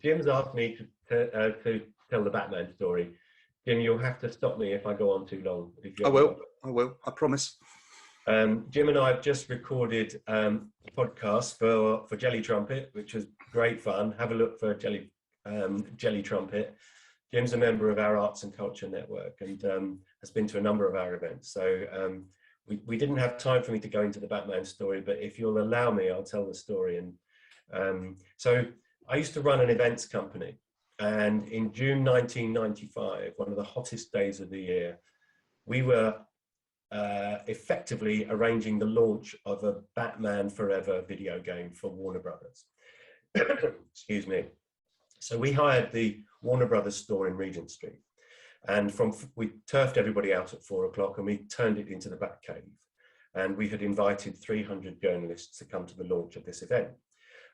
Jim's asked me to tell the Batman story. Jim, you'll have to stop me if I go on too long. If you I will. I promise. Jim and I have just recorded a podcast for Jelly Trumpet, which was great fun. Have a look for Jelly Trumpet. Jim's a member of our Arts and Culture Network and has been to a number of our events. So we didn't have time for me to go into the Batman story, but if you'll allow me, I'll tell the story. And so I used to run an events company. And in June 1995, one of the hottest days of the year, we were effectively arranging the launch of a Batman Forever video game for Warner Brothers. Excuse me. So we hired the Warner Brothers store in Regent Street. And we turfed everybody out at 4 o'clock and we turned it into the Batcave. And we had invited 300 journalists to come to the launch of this event.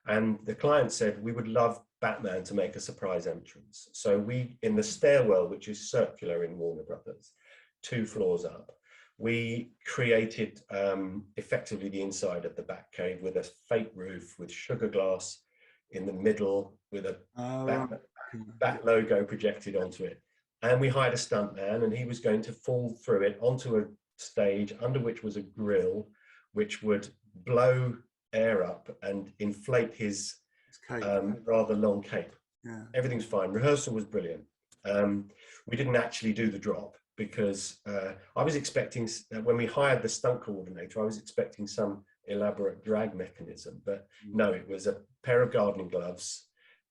And the client said, we would love Batman to make a surprise entrance. So we, in the stairwell, which is circular in Warner Brothers, 2 floors up, we created effectively the inside of the Batcave with a fake roof, with sugar glass in the middle, with a Bat logo projected onto it. And we hired a stuntman and he was going to fall through it onto a stage under which was a grill, which would blow air up and inflate his rather long cape. Yeah. Everything's fine. Rehearsal was brilliant. We didn't actually do the drop because I was expecting, when we hired the stunt coordinator, I was expecting some elaborate drag mechanism, but no, it was a pair of gardening gloves,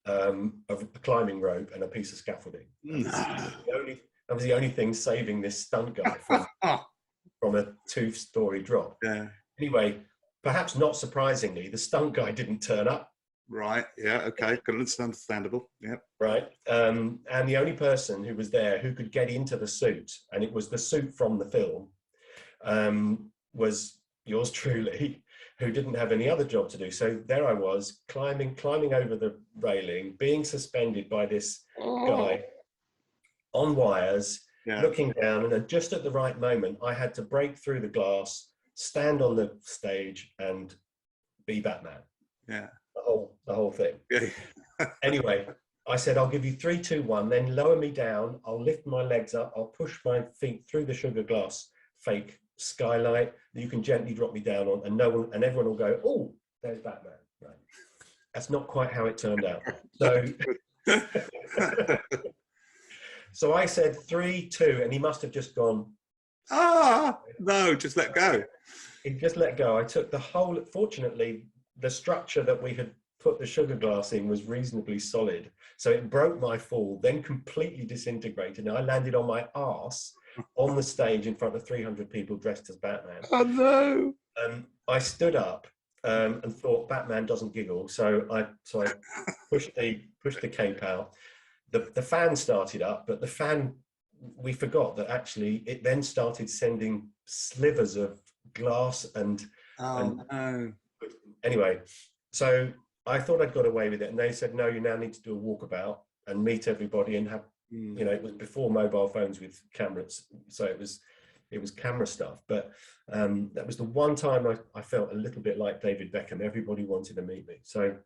a climbing rope and a piece of scaffolding. That was the only thing saving this stunt guy from a 2-story drop. Yeah. Anyway, perhaps not surprisingly, the stunt guy didn't turn up. Right. Yeah. Okay. Understandable. Yeah. Right. And the only person who was there who could get into the suit, and it was the suit from the film, was yours truly, who didn't have any other job to do. So there I was, climbing over the railing, being suspended by this guy on wires, looking down, and then just at the right moment, I had to break through the glass, stand on the stage, and be Batman. Yeah. The whole thing. Anyway, I said, I'll give you 3, 2, 1, then lower me down. I'll lift my legs up. I'll push my feet through the sugar glass fake skylight that you can gently drop me down on, and everyone will go, oh, there's Batman. Right. That's not quite how it turned out. So, so I said 3, 2, and he must have just gone, no, just let go. He just let go. I took the whole, fortunately, the structure that we had put the sugar glass in was reasonably solid. So it broke my fall, then completely disintegrated. And I landed on my arse on the stage in front of 300 people dressed as Batman. Oh no! I stood up and thought, Batman doesn't giggle. So I pushed the cape out. The fan started up, but the fan, we forgot that actually it then started sending slivers of glass and no. Anyway, so I thought I'd got away with it, and they said, no, you now need to do a walkabout and meet everybody and have, you know, it was before mobile phones with cameras, so it was camera stuff. But that was the one time I felt a little bit like David Beckham. Everybody wanted to meet me. So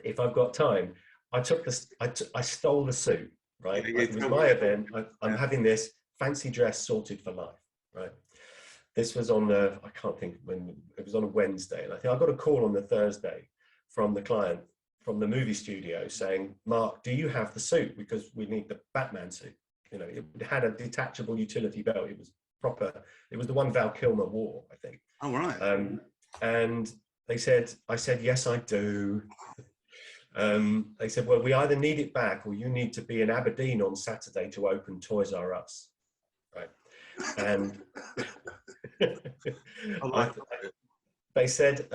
if I've got time, I stole the suit, right? It was my event. I'm having this fancy dress sorted for life, right? This was on I can't think when, it was on a Wednesday. And I think I got a call on the Thursday from the client, from the movie studio saying, Mark, do you have the suit? Because we need the Batman suit. You know, it had a detachable utility belt. It was proper. It was the one Val Kilmer wore, I think. Oh, right. And I said, yes, I do. They said, well, we either need it back or you need to be in Aberdeen on Saturday to open Toys R Us. Right. And they said,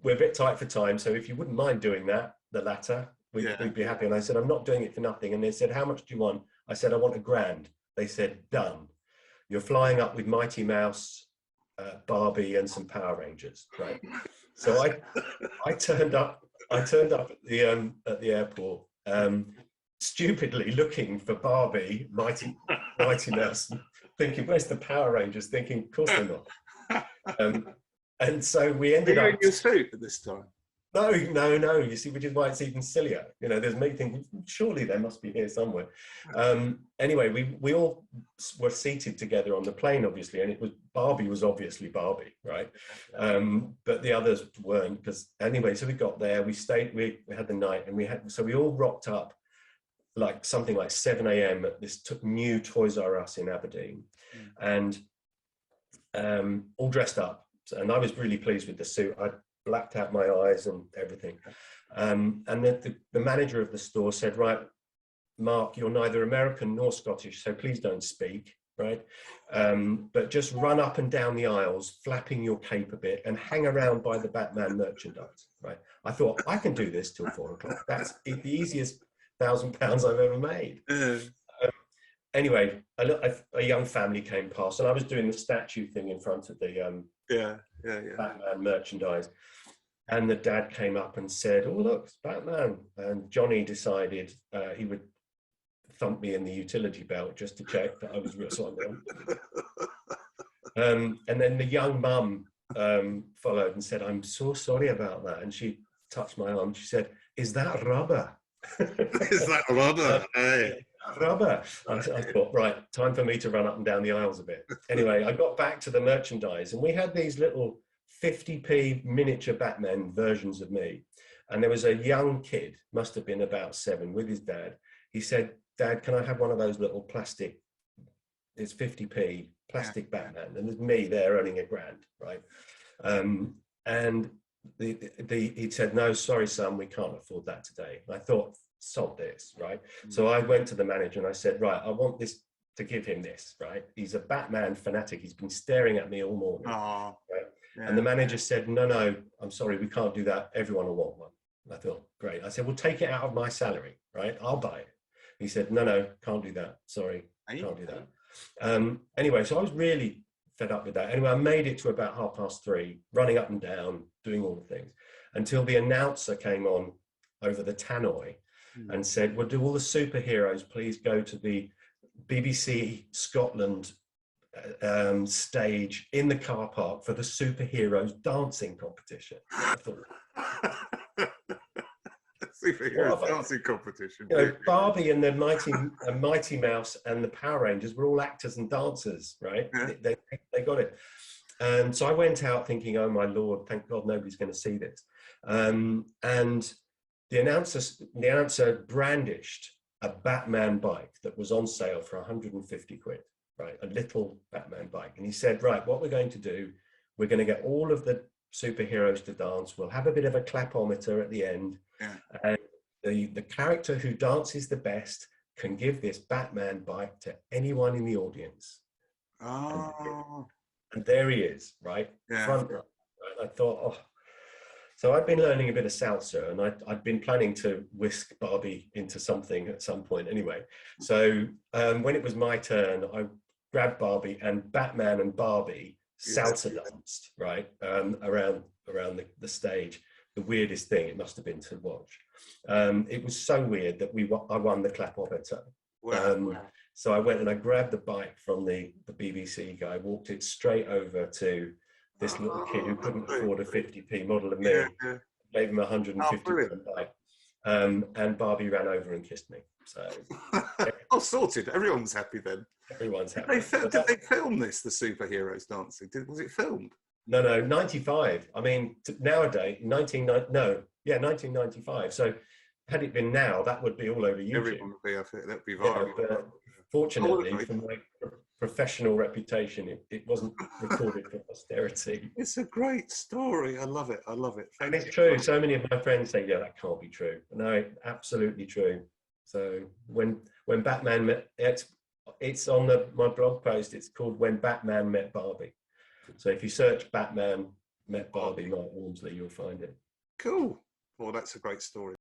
we're a bit tight for time, so if you wouldn't mind doing that, the latter, we'd be happy. And I said, I'm not doing it for nothing. And they said, how much do you want? I said, I want $1,000. They said, done. You're flying up with Mighty Mouse, Barbie, and some Power Rangers, right? So I turned up at the airport, stupidly looking for Barbie, Mighty Mouse, thinking, where's the Power Rangers? Thinking, of course they're not. And so we ended up. Were you in your suit at this time? No. You see, which is why it's even sillier. You know, there's me thinking, surely they must be here somewhere. Anyway, we all were seated together on the plane, obviously, and it was Barbie was obviously Barbie, right? But the others weren't. Because anyway, so we got there, we stayed, we had the night, and we all rocked up like something like 7 a.m. at this new Toys R Us in Aberdeen, and all dressed up. And I was really pleased with the suit. I blacked out my eyes and everything. And then the manager of the store said, right, Mark, you're neither American nor Scottish, so please don't speak, right? But just run up and down the aisles, flapping your cape a bit, and hang around by the Batman merchandise, right? I thought, I can do this till 4 o'clock. That's the easiest £1,000 I've ever made. Anyway, a young family came past, and I was doing the statue thing in front of the Batman merchandise. And the dad came up and said, "Oh, look, it's Batman." And Johnny decided he would thump me in the utility belt just to check that I was real something. And then the young mum followed and said, "I'm so sorry about that." And she touched my arm. She said, "Is that rubber?" Is that rubber? Rubber. I thought, right, time for me to run up and down the aisles a bit. Anyway, I got back to the merchandise, and we had these little 50p miniature Batman versions of me. And there was a young kid, must have been about 7, with his dad. He said, "Dad, can I have one of those little plastic, it's 50p plastic Batman?" And there's me there earning £1,000, right? And he said, "No, sorry, son, we can't afford that today." And I thought, sod this, right? So I went to the manager and I said, right, I want this to give him this, right? He's a Batman fanatic. He's been staring at me all morning. Right? And the manager said, no, I'm sorry, we can't do that. Everyone will want one. And I thought, great. I said, well, take it out of my salary, right? I'll buy it. He said, no, can't do that. Sorry, can't do that. Anyway, so I was really fed up with that. Anyway, I made it to about 3:30, running up and down, doing all the things, until the announcer came on over the tannoy and said, "Well, do all the superheroes please go to the BBC Scotland stage in the car park for the superheroes dancing competition?" I thought, superheroes dancing competition. You know, Barbie and the Mighty Mouse and the Power Rangers were all actors and dancers, right? Yeah. They got it. And so I went out thinking, oh my Lord, thank God nobody's going to see this. And the announcer brandished a Batman bike that was on sale for 150 quid, right? A little Batman bike. And he said, right, what we're going to do, we're going to get all of the superheroes to dance. We'll have a bit of a clapometer at the end. Yeah. And the character who dances the best can give this Batman bike to anyone in the audience. Oh. And there he is, right? Yeah. Front row. Right? I thought, oh. So I'd been learning a bit of salsa, and I'd been planning to whisk Barbie into something at some point anyway. So when it was my turn, I grabbed Barbie, and Batman and Barbie salsa danced, right, around the stage. The weirdest thing it must have been to watch. It was so weird that I won the clapometer. Wow. So I went and I grabbed the bike from the BBC guy, walked it straight over to this little kid who couldn't afford a 50p model of me, gave him 150 bike, and Barbie ran over and kissed me. So, oh, sorted. Everyone's happy then. Everyone's happy. Did they film this, the superheroes dancing? Was it filmed? No, 95. I mean, nowadays, 1995. So had it been now, that would be all over YouTube. Everyone would be, I think that would be viral. Yeah, but fortunately, for my professional reputation, it wasn't recorded for posterity. It's a great story. I love it. I love it. And it's true. So many of my friends say, yeah, that can't be true. No, absolutely true. So when Batman met, it's on my blog post, it's called When Batman Met Barbie. So if you search Batman Met Barbie, Mark Walmsley, you'll find it. Cool. Well, that's a great story.